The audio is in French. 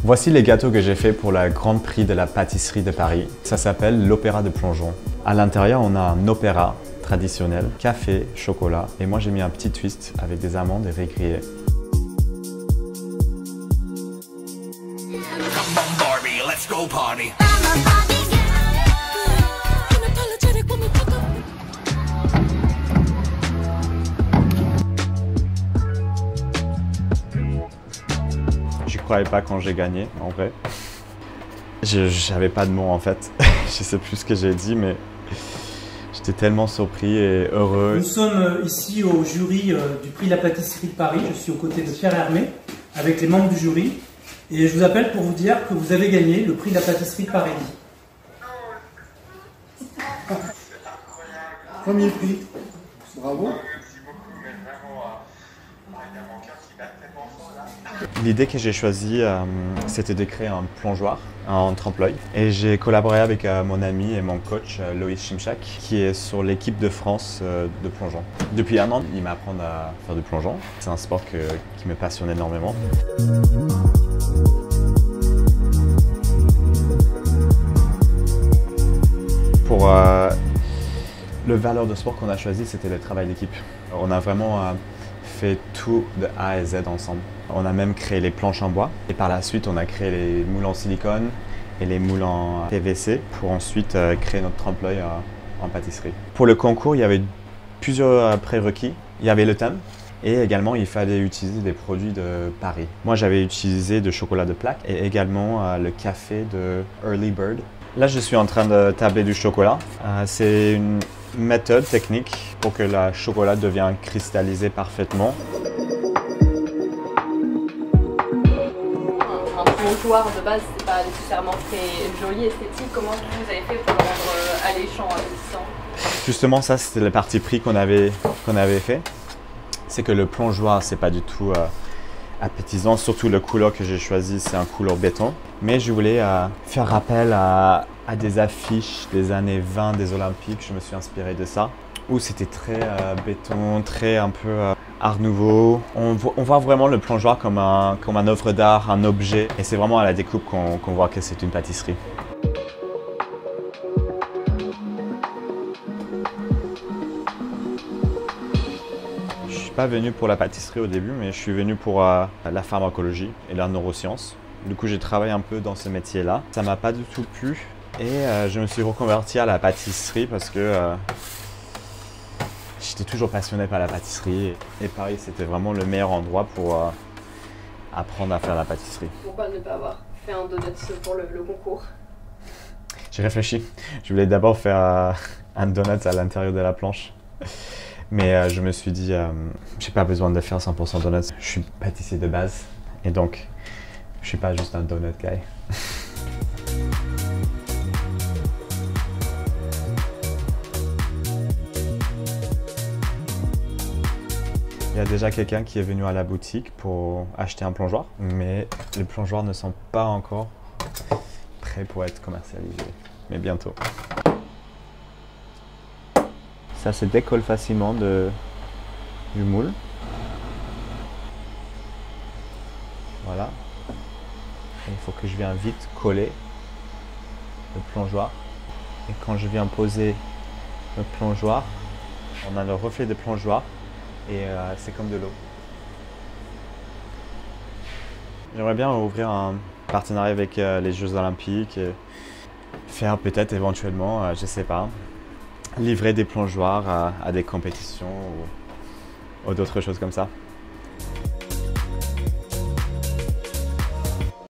Voici les gâteaux que j'ai fait pour le Grand Prix de la pâtisserie de Paris. Ça s'appelle l'Opéra de Plongeon. À l'intérieur, on a un opéra traditionnel, café, chocolat. Et moi, j'ai mis un petit twist avec des amandes et riz grillé. Je croyais pas quand j'ai gagné, en vrai. J'avais pas de mots en fait. Je sais plus ce que j'ai dit, mais j'étais tellement surpris et heureux. Nous sommes ici au jury du prix de la pâtisserie de Paris. Je suis aux côtés de Pierre Hermé, avec les membres du jury. Et je vous appelle pour vous dire que vous avez gagné le prix de la pâtisserie de Paris. Premier prix. Bravo. L'idée que j'ai choisie, c'était de créer un plongeoir en trempe-l'œil. Et j'ai collaboré avec mon ami et mon coach, Loïs Chimchak, qui est sur l'équipe de France de plongeon. Depuis 1 an, il m'apprend à faire du plongeon. C'est un sport qui me passionne énormément. Pour le valeur de sport qu'on a choisi, c'était le travail d'équipe. On a vraiment fait tout de A à Z ensemble. On a même créé les planches en bois et par la suite on a créé les moules en silicone et les moules en PVC pour ensuite créer notre trempe-l'œil en pâtisserie. Pour le concours, il y avait plusieurs prérequis. Il y avait le thème et également il fallait utiliser des produits de Paris. Moi j'avais utilisé du chocolat de plaque et également le café de Early Bird. Là je suis en train de tabler du chocolat. C'est une méthode technique pour que le chocolat devienne cristallisé parfaitement. Un plongeoir de base, c'est pas nécessairement très joli, esthétique. Comment vous avez fait pour le rendre alléchant, appétissant? Justement, ça c'était le parti pris qu'on avait fait. C'est que le plongeoir, c'est pas du tout appétissant, surtout le couleur que j'ai choisi, c'est un couleur béton. Mais je voulais faire rappel à des affiches des années 20 des Olympiques, je me suis inspiré de ça, où c'était très béton, très un peu art nouveau. On voit vraiment le plongeoir comme un œuvre d'art, un objet, et c'est vraiment à la découpe qu'on voit que c'est une pâtisserie. Je suis pas venu pour la pâtisserie au début, mais je suis venu pour la pharmacologie et la neuroscience. Du coup, j'ai travaillé un peu dans ce métier-là. Ça m'a pas du tout plu et je me suis reconverti à la pâtisserie parce que j'étais toujours passionné par la pâtisserie et Paris, c'était vraiment le meilleur endroit pour apprendre à faire la pâtisserie. Pourquoi ne pas avoir fait un donut pour le concours? J'ai réfléchi. Je voulais d'abord faire un donut à l'intérieur de la planche. Mais je me suis dit, j'ai pas besoin de faire 100% donuts. Je suis pâtissier de base et donc je suis pas juste un donut guy. Il y a déjà quelqu'un qui est venu à la boutique pour acheter un plongeoir, mais les plongeoirs ne sont pas encore prêts pour être commercialisés, mais bientôt. Ça se décolle facilement du moule. Voilà. Et il faut que je vienne vite coller le plongeoir. Et quand je viens poser le plongeoir, on a le reflet de plongeoir et c'est comme de l'eau. J'aimerais bien ouvrir un partenariat avec les Jeux Olympiques et faire peut-être éventuellement, je sais pas, livrer des plongeoirs à des compétitions ou d'autres choses comme ça.